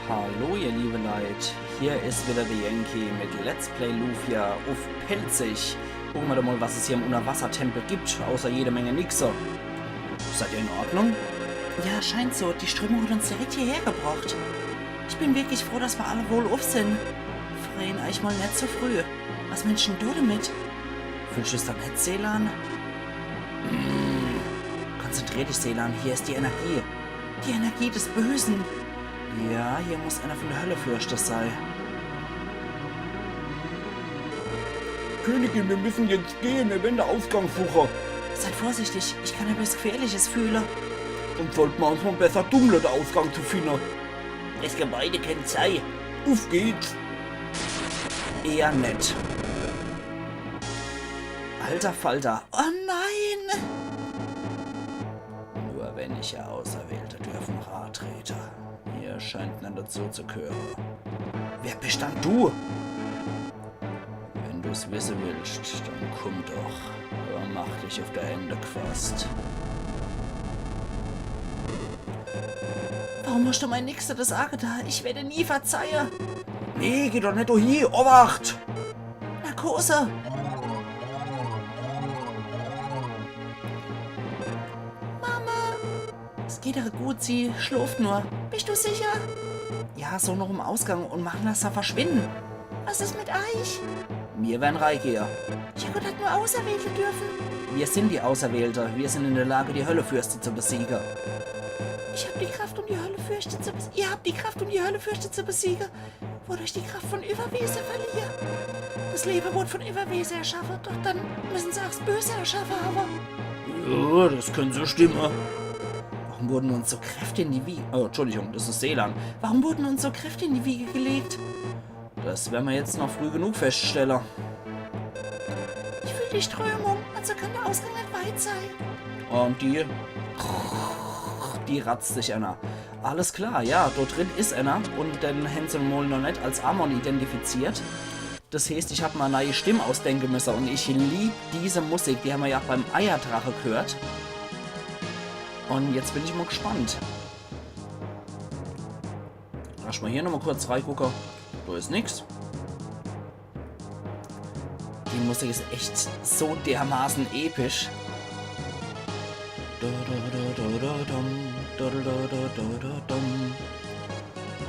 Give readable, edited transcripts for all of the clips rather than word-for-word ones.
Hallo ihr liebe Leute, hier ist wieder der Yankee mit Let's Play Lufia auf Pelzig. Gucken wir doch mal, was es hier im Unterwassertempel gibt, außer jede Menge Nixer. Seid ihr in Ordnung? Ja, scheint so. Die Strömung hat uns direkt hierher gebracht. Ich bin wirklich froh, dass wir alle wohl auf sind. Freien euch mal nicht zu früh. Was Menschen du damit? Fühlst du es da nicht, Selan? Konzentrier dich, Selan, hier ist die Energie. Die Energie des Bösen. Ja, hier muss einer von der Hölle fürchter sein. Königin, wir müssen jetzt gehen, wir werden der Ausgang suchen. Seid vorsichtig, ich kann etwas Gefährliches fühlen. Dann sollten wir uns mal besser dunkler den Ausgang zu finden. Das Gebäude kennt sei. Auf geht's. Eher nett. Alter Falter. Oh nein! Nur wenige Auserwählte dürfen Rattreter. Ihr scheint nicht dazu zu gehören. Wer bist dann du? Wenn du's wissen willst, dann komm doch. Aber mach dich auf der Hände gefasst. Warum hast du mein Nächster das Arge da? Ich werde nie verzeihen. Nee, geh doch nicht hier. Obacht! Narkose! Mama! Es geht ihr gut, sie schläft nur. Bist du sicher? Ja, so noch im Ausgang und machen das da verschwinden. Was ist mit euch? Wir werden Reitgeher. Jakob hat nur Auserwählte dürfen. Wir sind die Auserwählte. Wir sind in der Lage, die Höllefürste zu besiegen. Ich habe die Kraft, um die Höllefürste zu besiegen. Ihr habt die Kraft, um die Höllefürste zu besiegen. Wodurch die Kraft von Überwesen verliert. Das Leben wurde von Überwesen erschaffen, doch dann müssen sie auch das Böse erschaffen haben. Ja, das könnte so stimmen. Warum wurden uns so Kräfte in die Wiege... Oh, Entschuldigung, das ist Selan. Warum wurden uns so Kräfte in die Wiege gelegt? Das werden wir jetzt noch früh genug feststellen. Ich fühle die Strömung, also kann der Ausgang nicht weit sein. Und die ratzt sich einer. Alles klar, ja, dort drin ist einer und den Hänsel Mol noch nicht als Amon identifiziert. Das heißt, ich habe mal eine neue Stimme ausdenken müssen und ich liebe diese Musik, die haben wir ja beim Eierdrache gehört. Und jetzt bin ich mal gespannt. Lass mal hier nochmal kurz reingucken. Da ist nichts. Die Musik ist echt so dermaßen episch.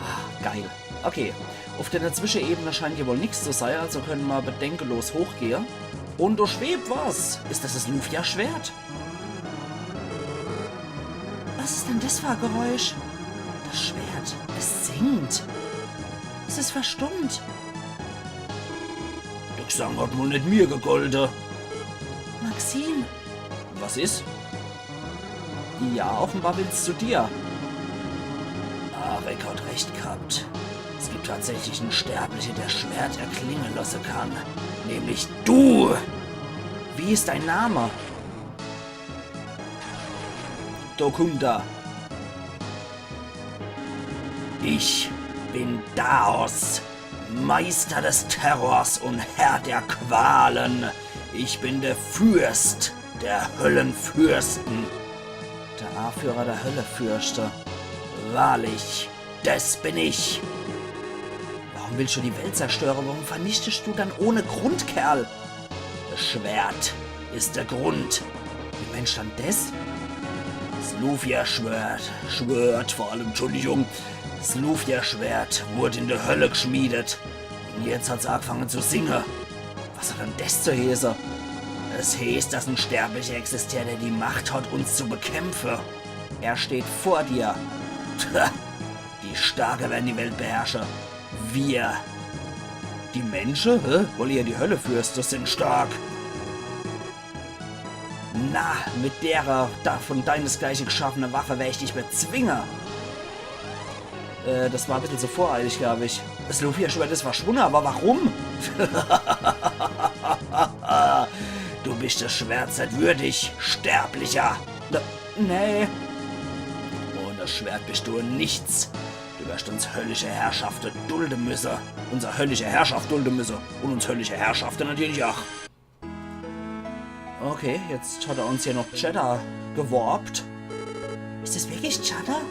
Ah, geil. Okay, auf der Zwischenebene scheint hier wohl nichts zu sein, also können wir bedenkenlos hochgehen. Und da schwebt was. Ist das Lufia-Schwert? Was ist denn das für ein Geräusch? Das Schwert, es singt. Es ist verstummt. Der Gesang hat wohl nicht mir gegolten. Maxim, Was ist? Ja, offenbar willst du dir. Arek hat recht gehabt. Es gibt tatsächlich einen Sterblichen, der Schwert erklingen lassen kann. Nämlich du! Wie ist dein Name? Dokunda. Ich bin Daos, Meister des Terrors und Herr der Qualen. Ich bin der Fürst der Höllenfürsten. Der Anführer der Höllefürste. Wahrlich, das bin ich. Warum willst du die Welt zerstören? Warum vernichtest du dann ohne Grund, Kerl? Das Schwert ist der Grund. Wie Mensch dann das? Das Lufia-Schwert, vor allem, Entschuldigung. Das Lufia-Schwert wurde in der Hölle geschmiedet. Und jetzt hat's angefangen zu singen. Was hat denn das zu heißen? Es heißt, dass ein Sterblicher existiert, der die Macht hat, uns zu bekämpfen. Er steht vor dir. Die Starke werden die Welt beherrschen. Wir. Die Menschen? Weil ihr die Höllefürste sind stark. Na, mit derer da von deinesgleichen geschaffene Waffe werde ich dich bezwingen. Das war ein bisschen so voreilig, glaube ich. Das Lufia-Schwert ist verschwunden, aber warum? Du bist das Schwert nicht würdig, Sterblicher. Nee. Ohne Schwert bist du nichts. Du wirst uns höllische Herrschaften dulden müssen. Unsere höllische Herrschaft dulden müssen. Und uns höllische Herrschaften natürlich auch. Okay, jetzt hat er uns hier noch Cheddar geworbt. ist das wirklich Cheddar?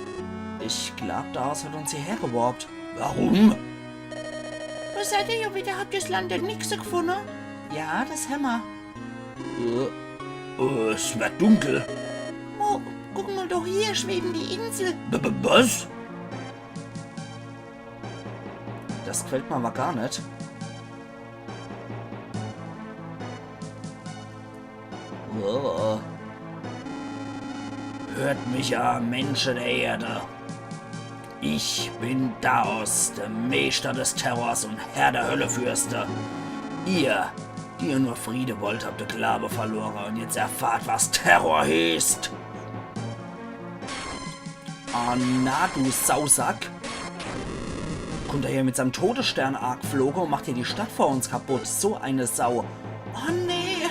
Ich glaube, Daos hat uns hierher geworbt. Warum? Wo seid ihr ja wieder? Habt ihr das Land der Nixe gefunden? Ja, das Hämmer. Es wird dunkel. Oh, guck mal doch, hier schweben die Insel. Was? Das gefällt mir aber gar nicht. Oh. Hört mich ja, Menschen der Erde. Ich bin Daos, der Meister des Terrors und Herr der Höllefürste. Ihr, die ihr nur Friede wollt, habt den Glaube verloren und jetzt erfahrt, was Terror heißt. Ah, na, du Sausack. Kommt er hier mit seinem Todesstern-Arc geflogen und macht hier die Stadt vor uns kaputt. So eine Sau. Oh nee.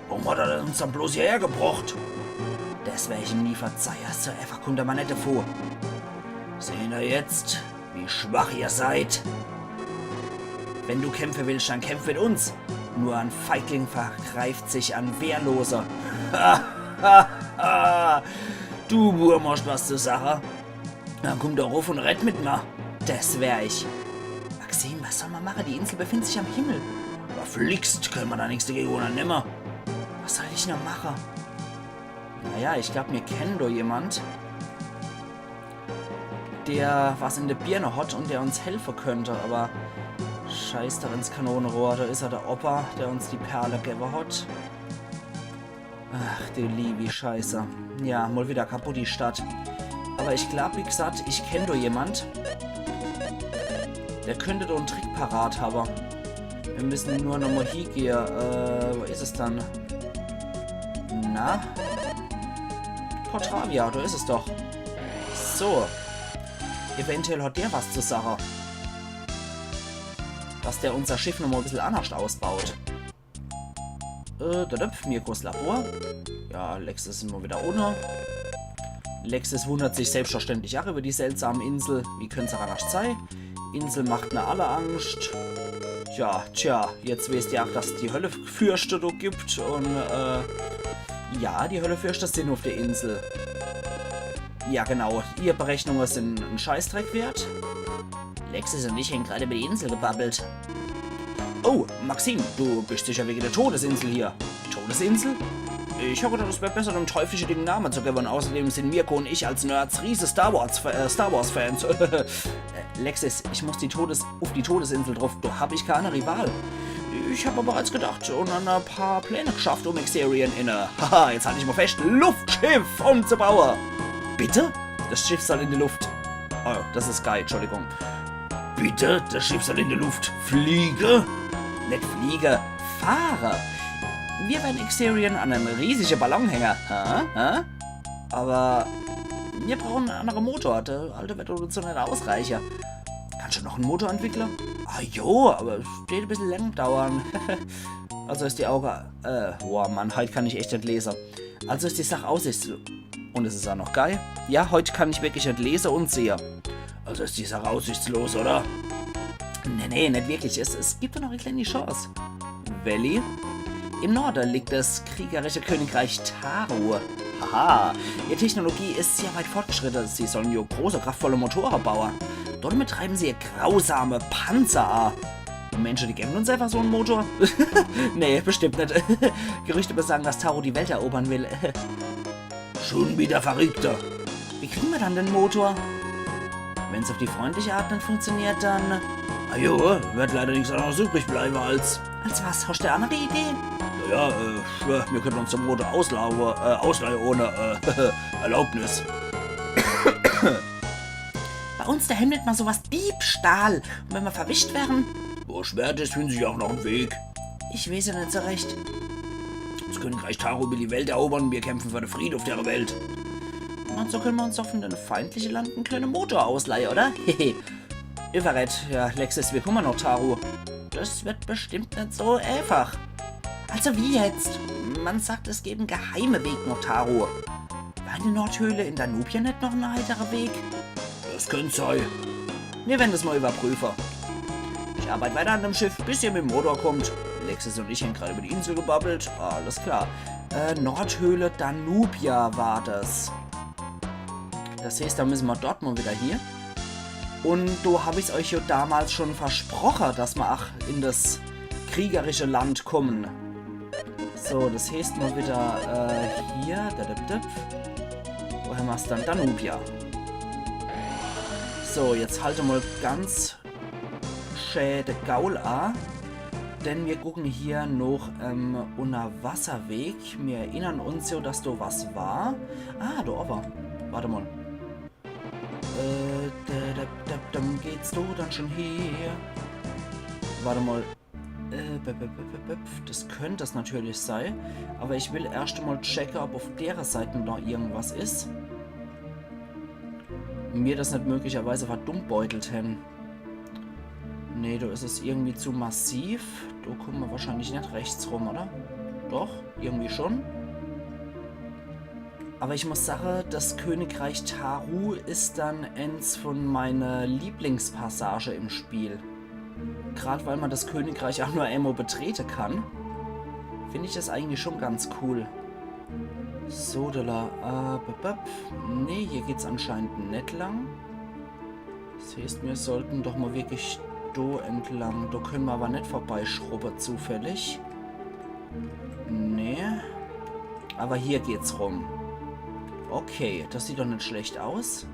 Warum hat er uns dann bloß hierher gebracht? Das werde ich ihm nie verzeihen. So einfach kommt er mal nicht davor. Sehen wir jetzt, wie schwach ihr seid? Wenn du kämpfen willst, dann kämpf mit uns. Nur ein Feigling vergreift sich an Wehrloser. Du Wurm hast was zur Sache. Dann komm doch ruf und rett mit mir. Das wär ich. Maxim, was soll man machen? Die Insel befindet sich am Himmel. Verflixt, können wir da nichts dagegen unternehmen. Was soll ich noch machen? Naja, ich glaube, wir kennen doch jemand, der was in der Birne hat und der uns helfen könnte, aber scheiß da ins Kanonenrohr, da ist er der Opa, der uns die Perle gegeben hat. Ach, du liebe Scheiße. Ja, mal wieder kaputt die Stadt. Aber ich glaube, wie gesagt, ich kenne doch jemand, der könnte doch einen Trick parat haben. Wir müssen nur noch mal hingehen. Wo ist es dann? Na? Portravia, da ist es doch. So. Eventuell hat der was zur Sache. Dass der unser Schiff noch mal ein bisschen anders ausbaut. Mirkos Labor. Ja, Lexus ist mal wieder ohne. Lexus wundert sich selbstverständlich auch über die seltsame Insel. Wie könnte es anders sein? Insel macht mir alle Angst. Ja, tja, jetzt wisst ihr auch, dass es die Höllefürste da gibt. Und, ja, die Höllefürste sind auf der Insel. Ja, genau. Ihre Berechnungen sind ein Scheißdreck wert. Lexus und ich haben gerade über die Insel gebabbelt. Oh, Maxim, du bist sicher wegen der Todesinsel hier. Todesinsel? Ich hoffe, das wäre besser, einem teuflischen Namen zu geben. Außerdem sind Mirko und ich als Nerds riese Star Wars-Fans. Lexus, ich muss auf die Todesinsel drauf. Da habe ich keine Rival. Ich habe aber bereits gedacht und an ein paar Pläne geschafft, um Exerion inne. Haha, jetzt halte ich mal fest, Luftschiff umzubauen. Bitte? Das Schiff soll in die Luft. Oh, das ist geil, Entschuldigung. Bitte, das Schiff soll in der Luft fliegen? Nicht fliege, fahre. Wir werden Exerion an einem riesigen Ballon hängen. Aber wir brauchen einen anderen Motor. Der alte wird uns so nicht ausreichen. Kannst du noch einen Motor entwickeln? Ah jo, aber es wird ein bisschen lang dauern. Also ist die Auge... boah Mann, heute kann ich echt nicht lesen. Also ist die Sache aussichtslos. Und es ist auch noch geil. Ja, heute kann ich wirklich nicht lesen und sehen. Also ist die Sache aussichtslos, oder? Nee, nicht wirklich. Es gibt doch noch eine kleine Chance. Welli? Im Norden liegt das kriegerische Königreich Taru. Haha, ihre Technologie ist sehr weit fortgeschritten. Sie sollen ja große, kraftvolle Motoren bauen. Dort betreiben sie grausame Panzer an. Und Menschen, die geben uns einfach so einen Motor? Nee, bestimmt nicht. Gerüchte besagen, dass Taru die Welt erobern will. Schon wieder Verrückter. Wie kriegen wir dann den Motor? Wenn es auf die freundliche Art nicht funktioniert, dann... Ah jo, wird leider nichts anderes übrig bleiben als... Als was? Hast du eine andere Idee? Ja, wir können uns zum Motor ausleihen ohne Erlaubnis. Bei uns daheim nennt man sowas Diebstahl. Und wenn wir verwischt werden... Wo Schwert ist, finden sich auch noch einen Weg. Ich weiß ja nicht so recht. Das Königreich Taru will die Welt erobern, wir kämpfen für den Frieden auf der Welt. Und so können wir uns auf einen feindlichen Land einen kleinen Motor ausleihen, oder? Hehe. Everett, ja, Lexus, wir kommen noch, Taru. Das wird bestimmt nicht so einfach. Also wie jetzt? Man sagt, es gibt einen geheimen Weg nach Taru. War in der Nordhöhle in Danubien nicht noch ein heiterer Weg? Das könnte sein. Wir werden das mal überprüfen. Ich arbeite weiter an dem Schiff, bis ihr mit dem Motor kommt. Lexus und ich haben gerade über die Insel gebabbelt. Alles klar. Nordhöhle Danubia war das. Das heißt, da müssen wir dort mal wieder hier. Und da habe ich es euch ja damals schon versprochen, dass wir auch in das kriegerische Land kommen. So, das heißt mal wieder hier. Wo haben wir es dann? Danubia. So, jetzt halte mal ganz schön den Gaul an. Denn wir gucken hier noch Unterwasserweg. Wir erinnern uns ja, dass da was war. Ah, da aber. Warte mal. Dann geht's da dann schon hier. Warte mal. Das könnte es natürlich sein. Aber ich will erst mal checken, ob auf der Seite noch irgendwas ist. Mir das nicht möglicherweise verdummbeutelt hin. Nee, da ist es irgendwie zu massiv. Da kommen wir wahrscheinlich nicht rechts rum, oder? Doch, irgendwie schon. Aber ich muss sagen, das Königreich Taru ist dann eins von meiner Lieblingspassage im Spiel. Gerade weil man das Königreich auch nur einmal betreten kann, finde ich das eigentlich schon ganz cool. So, nee, hier geht's anscheinend nicht lang. Das heißt, wir sollten doch mal wirklich da entlang. Da können wir aber nicht vorbeischrubben zufällig. Nee. Aber hier geht's rum. Okay, das sieht doch nicht schlecht aus.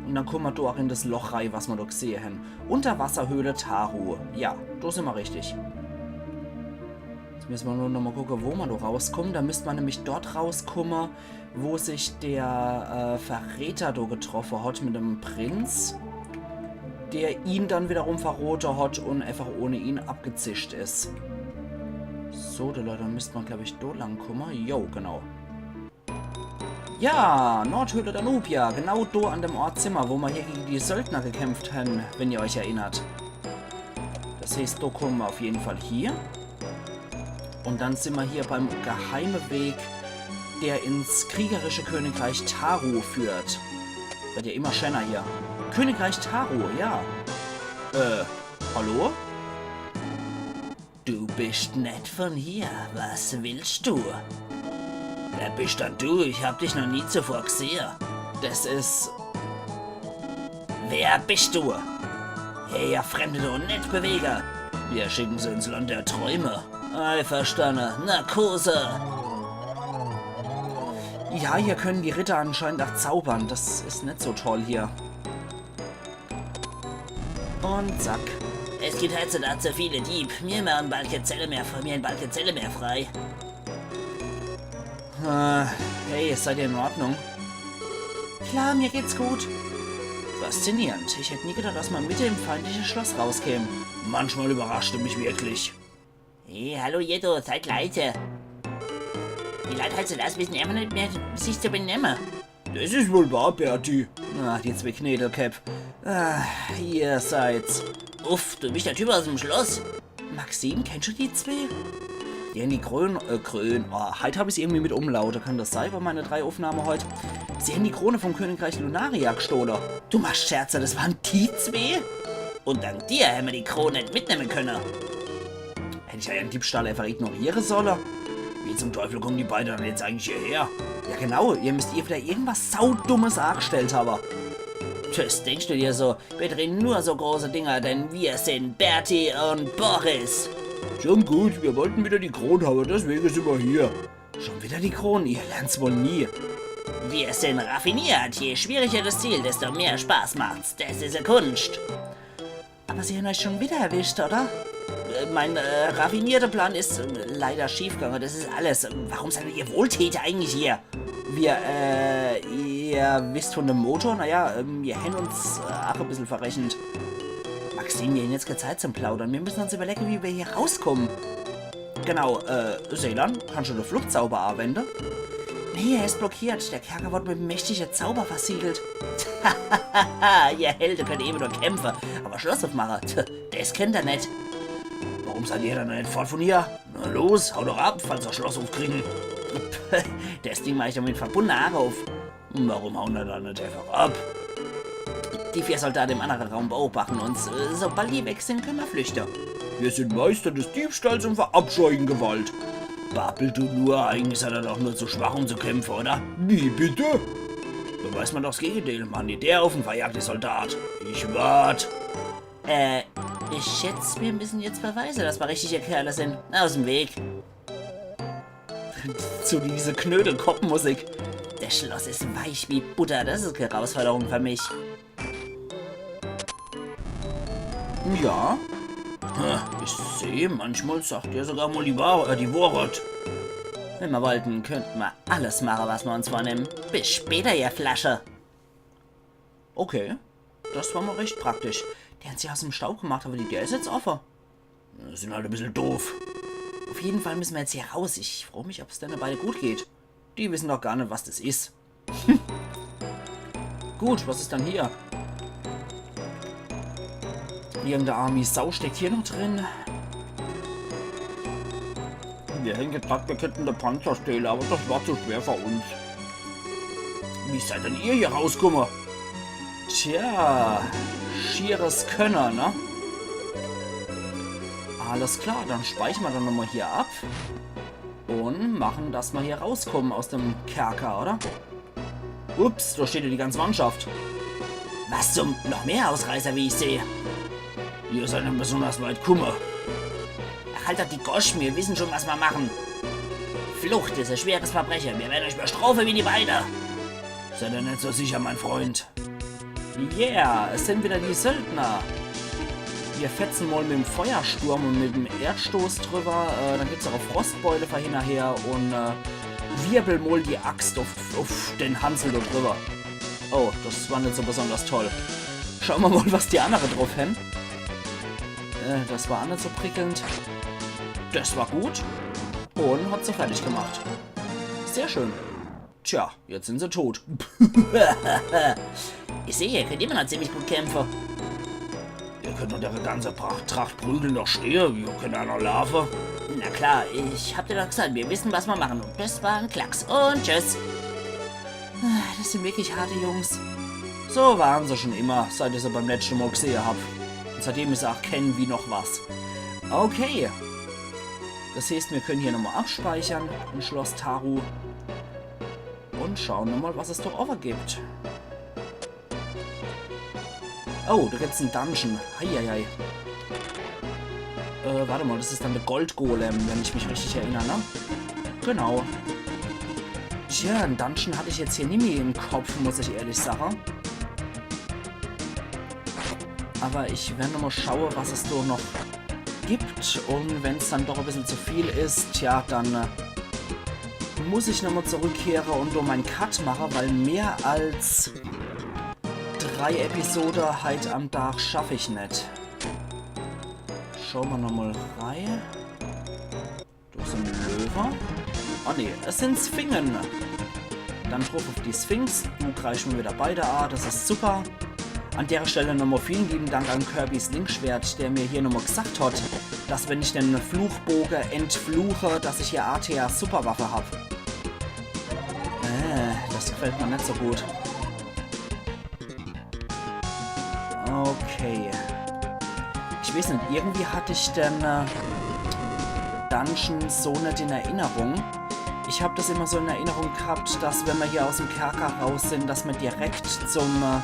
Und dann kommen wir da auch in das Loch rein, was wir da gesehen haben. Unterwasserhöhle Taru. Ja, da sind wir richtig. Jetzt müssen wir nur noch mal gucken, wo wir da rauskommen. Da müsste man nämlich dort rauskommen, wo sich der Verräter da getroffen hat mit dem Prinz, der ihn dann wiederum verroten hat und einfach ohne ihn abgezischt ist. So, da müsste man, glaube ich, da lang kommen. Jo, genau. Ja, Nordhöhle Danubia. Genau da an dem Ort Zimmer, wo wir hier gegen die Söldner gekämpft haben, wenn ihr euch erinnert. Das heißt, da kommen wir auf jeden Fall hier. Und dann sind wir hier beim geheimen Weg, der ins kriegerische Königreich Taru führt. Wird ja immer schöner hier. Königreich Taru, ja. Hallo? Du bist nicht von hier. Was willst du? Wer bist denn du? Ich hab dich noch nie zuvor gesehen. Das ist... Wer bist du? Hey, ihr Fremde und nicht bewegen. Wir schicken sie ins Land der Träume. Einverstanden. Narkose. Ja, hier können die Ritter anscheinend auch zaubern. Das ist nicht so toll hier. Und zack. Es gibt heutzutage so viele Dieb. Mir machen bald keine Zelle mehr frei. Hey, seid ihr in Ordnung? Klar, mir geht's gut. Faszinierend. Ich hätte nie gedacht, dass man mit dem feindlichen Schloss rauskäme. Manchmal überraschte mich wirklich. Hey, hallo Jedo, seid leise. Die Leute heutzutage wissen immer nicht mehr, sich zu benehmen. Das ist wohl wahr, Bertie. Ach, die zwei Knädelcap. Ihr seid's. Uff, du bist der Typ aus dem Schloss. Maxim, kennst du die zwei? Die haben die Krone, heute habe ich sie irgendwie mit Umlaute. Kann das sein bei meiner 3 Aufnahme heute? Sie haben die Krone vom Königreich Lunaria gestohlen. Du machst Scherze, das waren die zwei? Und dank dir haben wir die Krone nicht mitnehmen können. Hätte ich ja den Diebstahl einfach ignorieren sollen? Wie zum Teufel kommen die beiden dann jetzt eigentlich hierher? Ja genau, ihr müsst ihr wieder irgendwas saudummes angestellt haben. Das denkst du dir so? Wir drehen nur so große Dinger, denn wir sind Bertie und Boris. Schon gut, wir wollten wieder die Krone haben, deswegen sind wir hier. Schon wieder die Krone, ihr lernt's wohl nie. Wir sind raffiniert. Je schwieriger das Ziel, desto mehr Spaß macht's. Das ist eine Kunst. Aber sie haben euch schon wieder erwischt, oder? Mein raffinierter Plan ist leider schiefgegangen, das ist alles. Warum seid ihr Wohltäter eigentlich hier? Ihr wisst von dem Motor, naja, wir haben uns auch ein bisschen verrechnet. Maxim, wir haben jetzt keine Zeit zum Plaudern. Wir müssen uns überlegen, wie wir hier rauskommen. Genau, Seelan, kannst du den Fluchtzauber anwenden? Nee, er ist blockiert. Der Kerker wird mit mächtiger Zauber versiegelt. Hahaha, ihr Helden könnt eben nur kämpfen, aber Schloss aufmachen, das kennt er nicht. Warum seid ihr dann nicht fort von hier? Na los, hau doch ab, falls wir Schloss aufkriegen. Das Ding mache ich doch mit verbundenen Haare auf. Warum hauen wir dann nicht einfach ab? Die 4 Soldaten im anderen Raum beobachten uns. Sobald die weg sind, können wir flüchten. Wir sind Meister des Diebstahls und verabscheuen Gewalt. Babbel du nur, eigentlich seid ihr doch nur zu schwach, um zu kämpfen, oder? Wie bitte? Wenn weiß man doch das Gegenteil. Mann, der auf den verjagte Soldat. Ich wart. Ich schätze, wir müssen jetzt verweisen, dass wir richtige Kerle sind. Aus dem Weg. Zu diese Knödelkopfmusik. Das Schloss ist weich wie Butter. Das ist eine Herausforderung für mich. Ja. Ich sehe, manchmal sagt er sogar mal die Wahrheit. Wenn wir wollten, könnten wir alles machen, was wir uns vornehmen. Bis später, ihr Flasche. Okay. Das war mal recht praktisch. Der hat sie aus dem Staub gemacht, aber der ist jetzt offen. Sind halt ein bisschen doof. Auf jeden Fall müssen wir jetzt hier raus. Ich freue mich, ob es denen beide gut geht. Die wissen doch gar nicht, was das ist. Gut, was ist dann hier? Irgendeine arme Sau steckt hier noch drin. Wir hätten gedacht, wir könnten eine Panzer stehlen, aber das war zu schwer für uns. Wie seid denn ihr hier rausgekommen? Tja, schieres Könner, ne? Alles klar, dann speichern wir dann nochmal hier ab. Und machen, dass wir hier rauskommen aus dem Kerker, oder? Ups, da steht ja die ganze Mannschaft. Was zum noch mehr Ausreißer, wie ich sehe. Ihr seid dann besonders weit gekommen. Ach, haltet die Goschen, wir wissen schon, was wir machen. Flucht ist ein schweres Verbrechen. Wir werden euch bestrafen wie die beide. Seid ihr nicht so sicher, mein Freund? Yeah, es sind wieder die Söldner. Wir fetzen mal mit dem Feuersturm und mit dem Erdstoß drüber. Dann gibt's auch eine Frostbeule für hinterher und wirbel mal die Axt auf den Hansel da drüber. Oh, das war nicht so besonders toll. Schauen wir mal, was die andere drauf haben. Das war auch nicht so prickelnd. Das war gut. Und hat sie fertig gemacht. Sehr schön. Tja, jetzt sind sie tot. Ich sehe, ihr könnt immer noch ziemlich gut kämpfen. Ihr könnt doch der ganze Tracht prügeln noch stehen. Wir können auch noch laufen. Na klar, ich hab dir doch gesagt, wir wissen, was wir machen. Und das war ein Klacks. Und tschüss. Das sind wirklich harte Jungs. So waren sie schon immer, seit ich sie beim letzten Mal gesehen habe. Und seitdem ich sie auch kennen wie noch was. Okay. Das heißt, wir können hier nochmal abspeichern in Schloss Taru. Und schauen nochmal, was es doch offen gibt. Oh, da gibt's einen Dungeon. Heieiei. Warte mal, das ist dann der Goldgolem, wenn ich mich richtig erinnere, ne? Genau. Tja, einen Dungeon hatte ich jetzt hier nie mehr im Kopf, muss ich ehrlich sagen. Aber ich werde nochmal schauen, was es da noch gibt. Und wenn es dann doch ein bisschen zu viel ist, tja, dann muss ich nochmal zurückkehren und da meinen Cut machen, weil mehr als 3 Episoden heute am Tag schaffe ich nicht. Schauen wir nochmal rein. Da ist ein Löwe. Oh ne, es sind Sphingen. Dann drauf auf die Sphinx. Du greifst mir wieder beide an, das ist super. An der Stelle nochmal vielen lieben Dank an Kirby's Linkschwert, der mir hier nochmal gesagt hat, dass wenn ich den Fluchbogen entfluche, dass ich hier ATA Superwaffe habe. Das gefällt mir nicht so gut. Okay. Ich weiß nicht, irgendwie hatte ich den Dungeon so nicht in Erinnerung. Ich habe das immer so in Erinnerung gehabt, dass wenn wir hier aus dem Kerker raus sind, dass wir direkt zum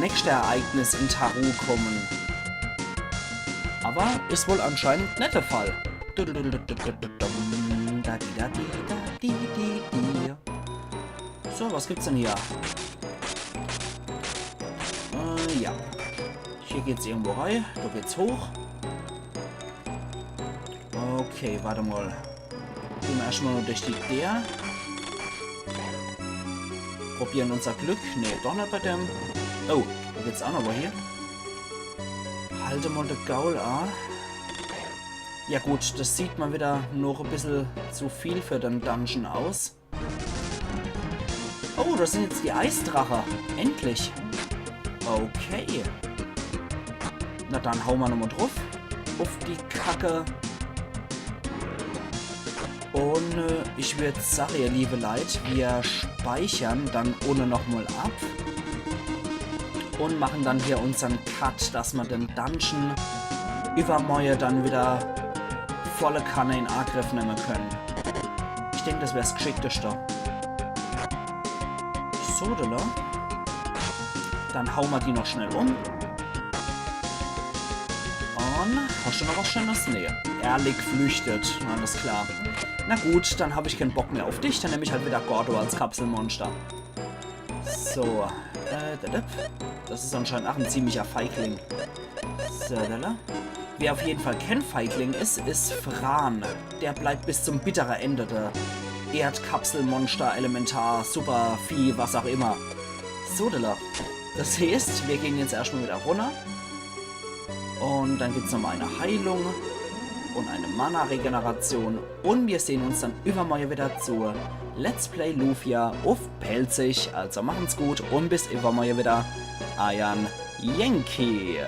nächsten Ereignis in Taru kommen. Aber ist wohl anscheinend nicht der Fall. So, was gibt's denn hier? Ja. Hier geht's irgendwo rein. Da geht's hoch. Okay, warte mal. Gehen wir erstmal nur durch die der. Probieren unser Glück. Ne, doch nicht bei dem. Oh, da geht's auch noch hier. Halte mal den Gaul an. Ja gut, das sieht mal wieder noch ein bisschen zu viel für den Dungeon aus. Oh, das sind jetzt die Eisdrache. Endlich. Okay. Na dann hauen wir nochmal drauf. Auf die Kacke. Und ich würde sagen, ihr liebe Leute, wir speichern dann ohne nochmal ab. Und machen dann hier unseren Cut, dass wir den Dungeon übermorgen dann wieder volle Kanne in Angriff nehmen können. Ich denke, das wäre das Geschickteste. So, da. Dann hauen wir die noch schnell um. Und, hast du noch was Schönes? Nee. Erlich flüchtet. Alles klar. Na gut, dann habe ich keinen Bock mehr auf dich. Dann nehme ich halt wieder Gordo als Kapselmonster. So. Das ist anscheinend auch ein ziemlicher Feigling. So, wer auf jeden Fall kein Feigling ist, ist Fran. Der bleibt bis zum bitteren Ende der Erdkapselmonster, Elementar, Supervieh, was auch immer. So, das heißt, wir gehen jetzt erstmal wieder runter. Und dann gibt es nochmal eine Heilung und eine Mana-Regeneration. Und wir sehen uns dann übermorgen wieder zu Let's Play Lufia auf Pelzig. Also machen's gut und bis übermorgen wieder. Ayan Yankee.